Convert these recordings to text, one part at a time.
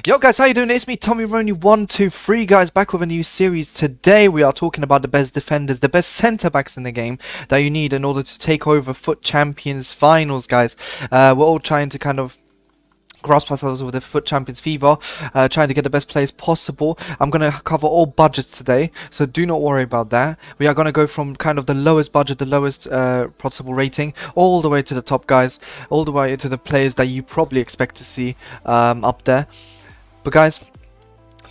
Yo guys, how you doing? It's me, tomironi123 guys, back with a new series. Today we are talking about the best defenders, the best centre backs in the game that you need in order to take over Foot Champions finals, guys. We're all trying to kind of grasp ourselves with the Foot Champions fever, trying to get the best players possible. I'm going to cover all budgets today, so do not worry about that. We are going to go from kind of the lowest budget, the lowest possible rating, all the way to the top, guys, all the way to the players that you probably expect to see up there. But guys,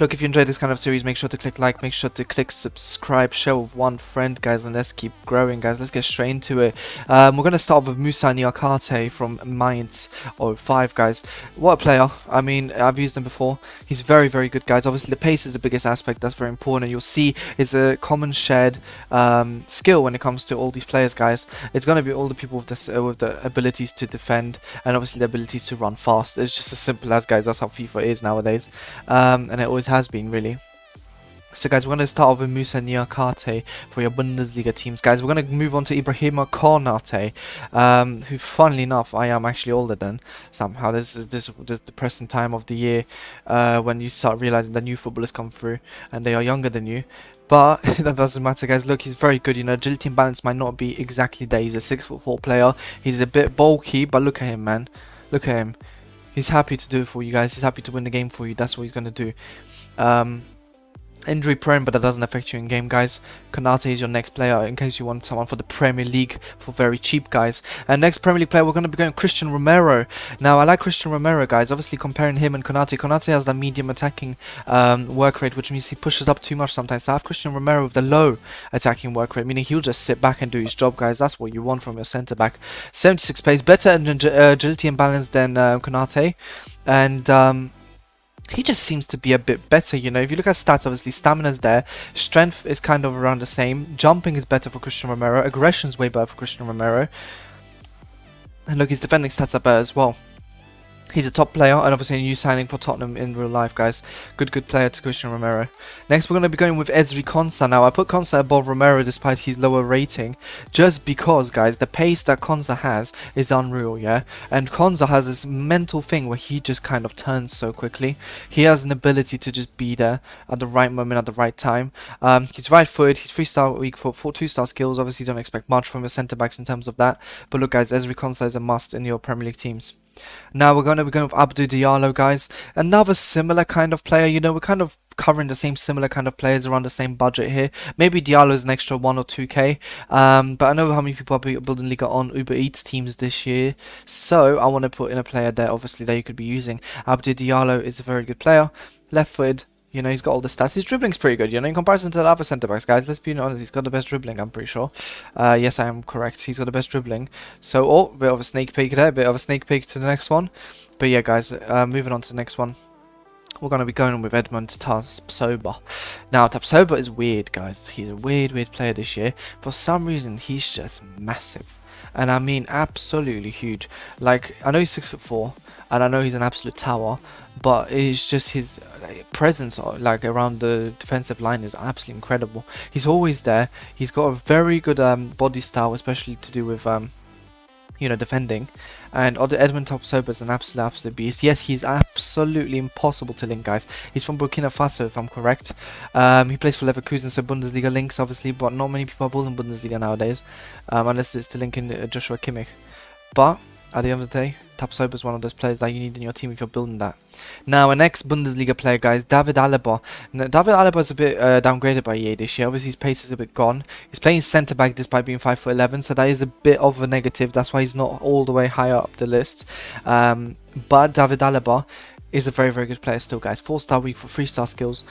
look, if you enjoyed this kind of series, make sure to click like, make sure to click subscribe, share with one friend, guys, and let's keep growing, guys. Let's get straight into it. We're going to start with Musa Niakate from Mainz 05, guys. What a player. I mean, I've used him before. He's very, very good, guys. Obviously, the pace is the biggest aspect. That's very important. And you'll see it's a common shared skill when it comes to all these players, guys. It's going to be all the people with this, with the abilities to defend and obviously the abilities to run fast. It's just as simple as, guys. That's how FIFA is nowadays. And it always has been, really. So guys, we're going to start off with Musa Niakate for your Bundesliga teams, guys. We're going to move on to Ibrahima Konate, who, funnily enough, I am actually older than. Somehow this is this depressing time of the year when you start realizing that new footballers come through and they are younger than you. But that doesn't matter, guys. Look, he's very good. You know, agility and balance might not be exactly there. He's a 6'4" player. He's a bit bulky, but look at him, man. Look at him. He's happy to do it for you guys. He's happy to win the game for you. That's what he's going to do. Injury prone, but that doesn't affect you in game, guys. Konate is your next player in case you want someone for the Premier League for very cheap, guys. And next Premier League player, we're going to be going Christian Romero. Now, I like Christian Romero, guys. Obviously, comparing him and Konate. Konate has the medium attacking work rate, which means he pushes up too much sometimes. So I have Christian Romero with the low attacking work rate, meaning he'll just sit back and do his job, guys. That's what you want from your centre back. 76 pace, better agility and balance than Konate, and he just seems to be a bit better, you know. If you look at stats, obviously, stamina's there. Strength is kind of around the same. Jumping is better for Christian Romero. Aggression's way better for Christian Romero. And look, his defending stats are better as well. He's a top player, and obviously a new signing for Tottenham in real life, guys. Good player to Christian Romero. Next, we're going to be going with Ezri Konsa. Now, I put Konsa above Romero despite his lower rating, just because, guys, the pace that Konsa has is unreal, yeah? And Konsa has this mental thing where he just kind of turns so quickly. He has an ability to just be there at the right moment, at the right time. He's right-footed, he's 3-star weak foot, 2-star skills. Obviously, you don't expect much from your centre-backs in terms of that. But look, guys, Ezri Konsa is a must in your Premier League teams. Now we're going to be going with Abdou Diallo, guys. Another similar kind of player. You know, we're kind of covering the same similar kind of players around the same budget here. Maybe Diallo is an extra 1 or 2k. But I know how many people are building Liga on Uber Eats teams this year. So I want to put in a player there, obviously, that you could be using. Abdou Diallo is a very good player. Left-footed. You know, he's got all the stats. His dribbling's pretty good, you know, in comparison to the other centre-backs, guys. Let's be honest, he's got the best dribbling, I'm pretty sure. Yes, I am correct. He's got the best dribbling. So, oh, bit of a sneak peek there, bit of a sneak peek to the next one. But yeah, guys, moving on to the next one. We're going to be going with Edmund Tapsoba. Now, Tapsoba is weird, guys. He's a weird player this year. For some reason, he's just massive. And I mean, absolutely huge. Like, I know he's 6'4", and I know he's an absolute tower, but it's just his presence, like, around the defensive line is absolutely incredible. He's always there. He's got a very good body style, especially to do with you know, defending. And Edmund Tapsoba is an absolute beast. Yes, he's absolutely impossible to link, guys. He's from Burkina Faso, if I'm correct. He plays for Leverkusen, so Bundesliga links, obviously, but not many people are building Bundesliga nowadays, unless it's to link in Joshua Kimmich. But at the end of the day, Tapsoba is one of those players that you need in your team if you're building that. Now, an ex-Bundesliga player, guys, David Alaba. Now, David Alaba is a bit downgraded by EA this year. Obviously, his pace is a bit gone. He's playing centre-back despite being 5'11", so that is a bit of a negative. That's why he's not all the way higher up the list. But David Alaba is a very good player still, guys. 4-star weak for 3-star skills.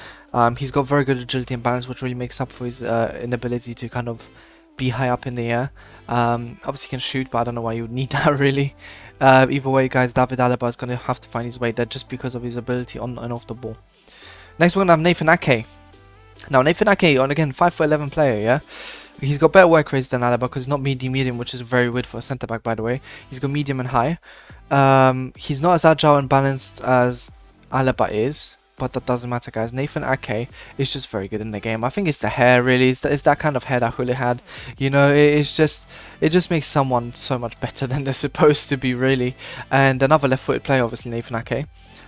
He's got very good agility and balance, which really makes up for his inability to kind of be high up in the air. Obviously he can shoot, but I don't know why you would need that, really. Either way, guys, David Alaba is going to have to find his way there just because of his ability on and off the ball. Next, we're going to have Nathan Ake. Now, Nathan Ake, again, 5'11" player, yeah? He's got better work rates than Alaba because he's not medium, which is very weird for a centre-back, by the way. He's got medium and high. He's not as agile and balanced as Alaba is, but that doesn't matter, guys. Nathan Ake is just very good in the game. I think it's the hair, really. It's that kind of hair that Huli had. You know, it just makes someone so much better than they're supposed to be, really. And another left-footed player, obviously, Nathan Ake.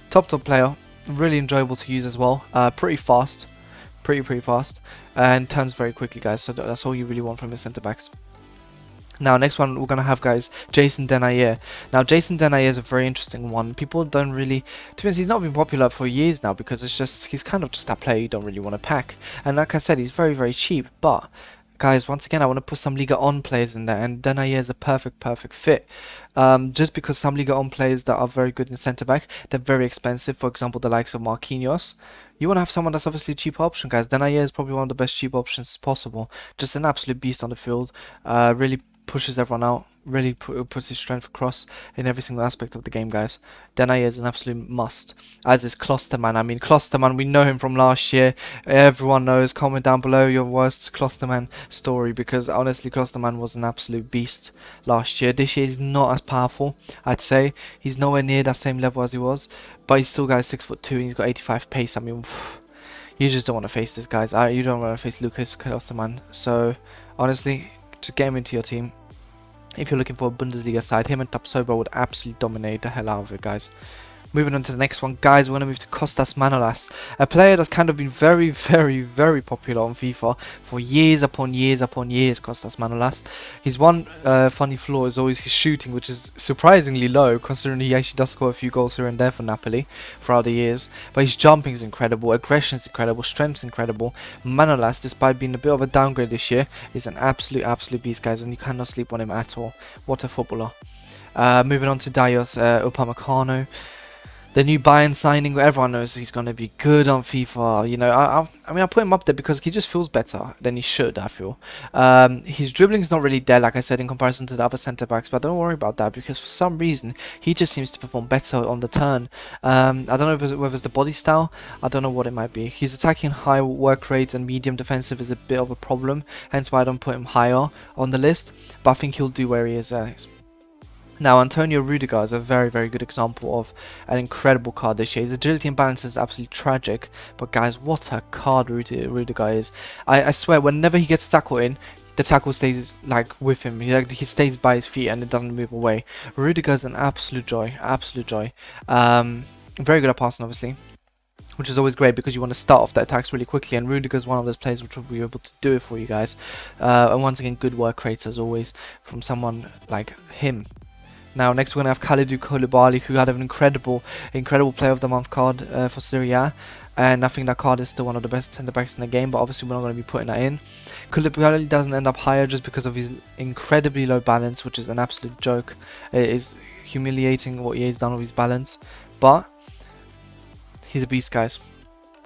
Top player. Really enjoyable to use as well. Pretty fast. Pretty fast. And turns very quickly, guys. So that's all you really want from your centre backs. Now, next one we're going to have, guys, Jason Denayer. Now, Jason Denayer is a very interesting one. People don't really... To be honest, he's not been popular for years now because it's just... He's kind of just that player you don't really want to pack. And like I said, he's very cheap. But, guys, once again, I want to put some Liga On players in there. And Denayer is a perfect fit. Just because some Liga On players that are very good in centre-back, they're very expensive. For example, the likes of Marquinhos. You want to have someone that's obviously a cheap option, guys. Denayer is probably one of the best cheap options possible. Just an absolute beast on the field. Really pushes everyone out, really puts his strength across in every single aspect of the game, guys. Denayer is an absolute must, as is Klosterman. I mean, Klosterman, we know him from last year. Everyone knows. Comment down below your worst Klosterman story, because honestly, Klosterman was an absolute beast last year. This year he's not as powerful, I'd say. He's nowhere near that same level as he was, but he's still, guys, 6'2", and he's got 85 pace. I mean, you just don't want to face this, guys. You don't want to face Lucas Klosterman. So, honestly, just get him into your team. If you're looking for a Bundesliga side, him and Tapsoba would absolutely dominate the hell out of it, guys. Moving on to the next one, guys, we're going to move to Kostas Manolas, a player that's kind of been very popular on FIFA for years upon years, Kostas Manolas. His one funny flaw is always his shooting, which is surprisingly low, considering he actually does score a few goals here and there for Napoli throughout the years. But his jumping is incredible, aggression is incredible, strength is incredible. Manolas, despite being a bit of a downgrade this year, is an absolute beast, guys, and you cannot sleep on him at all. What a footballer. Moving on to Dayos Upamecano. The new Bayern signing, everyone knows he's going to be good on FIFA. You know, I mean, I put him up there because he just feels better than he should, I feel. His dribbling's not really there, like I said, in comparison to the other centre-backs, but don't worry about that, because for some reason, he just seems to perform better on the turn. I don't know whether it's the body style, I don't know what it might be. His attacking high work rate and medium defensive is a bit of a problem, hence why I don't put him higher on the list, but I think he'll do where he is. Now, Antonio Rudiger is a very good example of an incredible card this year. His agility and balance is absolutely tragic, but guys, what a card Rudiger is. I swear, whenever he gets a tackle in, the tackle stays like with him. He stays by his feet and it doesn't move away. Rudiger is an absolute joy, very good at passing, obviously, which is always great because you want to start off the attacks really quickly, and Rudiger is one of those players which will be able to do it for you guys. And once again, good work rates as always from someone like him. Now, next we're going to have Kalidou Koulibaly, who had an incredible Player of the Month card for Serie A. And I think that card is still one of the best centre-backs in the game, but obviously we're not going to be putting that in. Koulibaly doesn't end up higher just because of his incredibly low balance, which is an absolute joke. It is humiliating what he has done with his balance. But he's a beast, guys.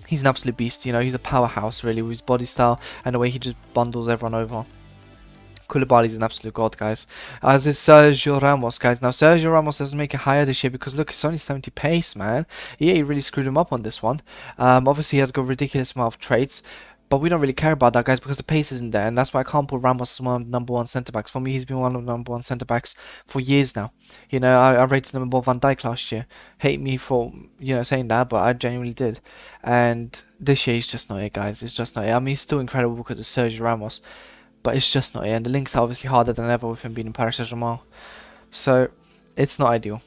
He's an absolute beast, you know. He's a powerhouse, really, with his body style and the way he just bundles everyone over. Koulibaly is an absolute god, guys. As is Sergio Ramos, guys. Now, Sergio Ramos doesn't make it higher this year because, look, it's only 70 pace, man. EA really screwed him up on this one. Obviously, he has got a ridiculous amount of traits, but we don't really care about that, guys, because the pace isn't there, and that's why I can't put Ramos as one of the #1 centre-backs. For me, he's been one of the #1 centre-backs for years now. You know, I rated him above Van Dijk last year. Hate me for, you know, saying that, but I genuinely did. And this year, he's just not it, guys. It's just not it. I mean, he's still incredible because it's Sergio Ramos, but it's just not it, and the links are obviously harder than ever with him being in Paris Saint-Germain, so it's not ideal.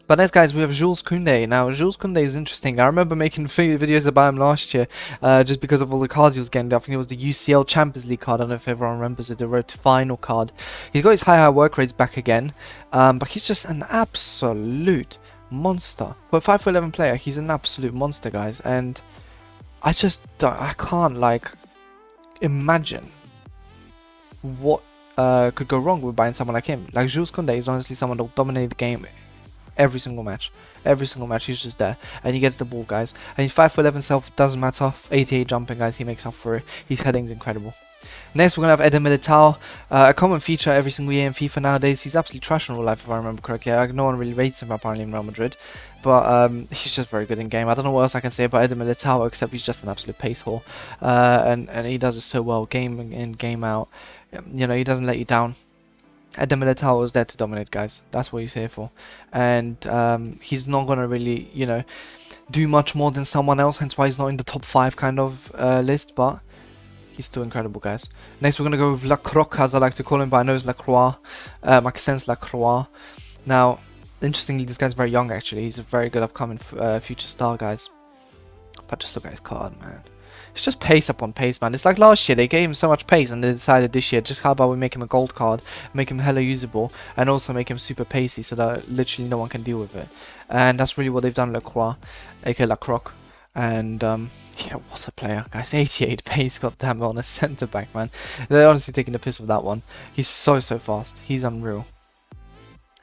But next, guys, we have Jules Koundé. Now, Jules Koundé is interesting. I remember making videos about him last year, just because of all the cards he was getting. I think it was the UCL Champions League card. I don't know if everyone remembers it, the Road to Final card. He's got his high work rates back again, but he's just an absolute monster. For a 5'11" player, he's an absolute monster, guys, and I can't, like, imagine what could go wrong with buying someone like him. Like, Jules Koundé is honestly someone that will dominate the game every single match. He's just there, and he gets the ball, guys. And his 5'11" self doesn't matter. 88 jumping, guys, he makes up for it. His heading's incredible. Next, we're gonna have Eder Militao, a common feature every single year in FIFA nowadays. He's absolutely trash in real life, if I remember correctly. No one really rates him apparently in Real Madrid, but he's just very good in game. I don't know what else I can say about Eder Militao except he's just an absolute pace whore, and he does it so well, game in, game out. You know, he doesn't let you down. Eder Militao is there to dominate, guys. That's what he's here for. And he's not going to really, you know, do much more than someone else, hence why he's not in the top 5 kind of list, but he's still incredible, guys. Next, we're going to go with Lacroix, as I like to call him, but I know it's Lacroix. Maxence Lacroix. Now, Interestingly, this guy's very young actually. He's a very good upcoming future star, guys. But just look at his card, man. It's just pace upon pace, man. It's like last year, they gave him so much pace, and they decided this year, just how about we make him a gold card, make him hella usable, and also make him super pacey, so that literally no one can deal with it. And that's really what they've done, Lacroix, aka Lacroix. And, yeah, what a player, guys. 88 pace, goddamn, on a centre-back, man. They're honestly taking the piss with that one. He's so fast. He's unreal.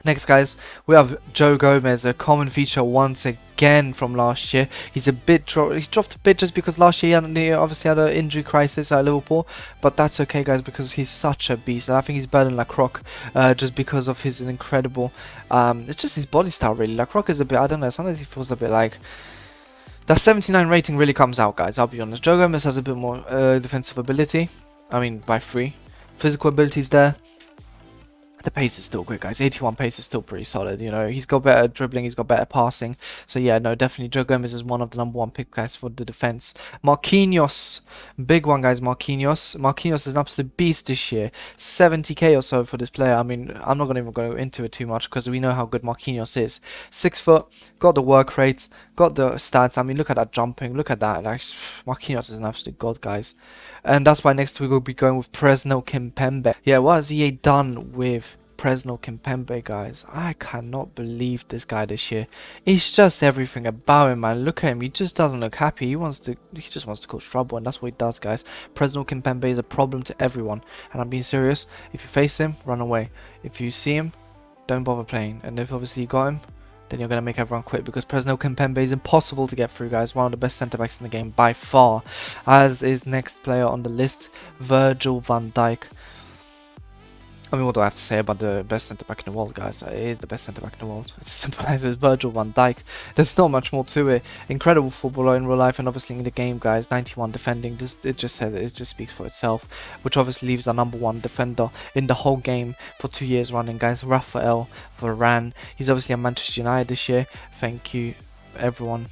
Next, guys, we have Joe Gomez, a common feature once again from last year. He's a bit he dropped a bit just because last year he obviously had an injury crisis at Liverpool, but that's okay, guys, because he's such a beast, and I think he's better than Lacroix, just because of his incredible. It's just his body style, really. Lacroix is a bit, I don't know, sometimes he feels a bit like. That 79 rating really comes out, guys. I'll be honest. Joe Gomez has a bit more defensive ability. I mean, by 3. Physical ability's there. The pace is still good, guys. 81 pace is still pretty solid. You know, he's got better dribbling, he's got better passing. So yeah, no, definitely Joe Gomez is one of the #1 pick, guys, for the defense. Marquinhos, big one, guys. Marquinhos is an absolute beast this year. 70k or so for this player. I mean, I'm not gonna even go into it too much because we know how good Marquinhos is. 6 foot, got the work rates, got the stats. I mean, look at that jumping, look at that. Like, Marquinhos is an absolute god, guys. And that's why next we will be going with Presnel Kimpembe. Yeah, what has EA done with Presnel Kimpembe, guys? I cannot believe this guy this year. It's just everything about him, man. Look at him. He just doesn't look happy. He just wants to cause trouble, and that's what he does, guys. Presnel Kimpembe is a problem to everyone, and I'm being serious. If you face him, run away. If you see him, don't bother playing. And if obviously you got him, then you're going to make everyone quit, because Presnel Kimpembe is impossible to get through, guys. One of the best centre-backs in the game by far. As is next player on the list, Virgil van Dijk. I mean, what do I have to say about the best centre-back in the world, guys? It is the best centre-back in the world. It's as simple as it's Virgil van Dijk. There's not much more to it. Incredible footballer in real life and obviously in the game, guys. 91 defending. It just speaks for itself. Which obviously leaves our #1 defender in the whole game for 2 years running, guys. Raphael Varane. He's obviously at Manchester United this year. Thank you, everyone.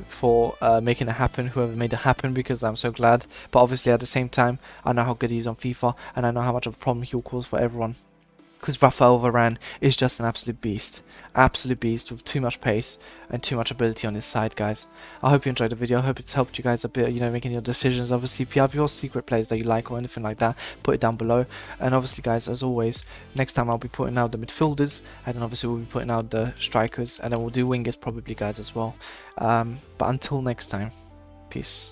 For making it happen, whoever made it happen, because I'm so glad. But obviously at the same time, I know how good he is on FIFA, and I know how much of a problem he'll cause for everyone, because Raphael Varane is just an absolute beast with too much pace and too much ability on his side, guys. I hope you enjoyed the video. I hope it's helped you guys a bit, you know, making your decisions. Obviously, if you have your secret players that you like or anything like that, put it down below. And obviously, guys, as always, next time I'll be putting out the midfielders, and then obviously we'll be putting out the strikers, and then we'll do wingers probably, guys, as well. But until next time, peace.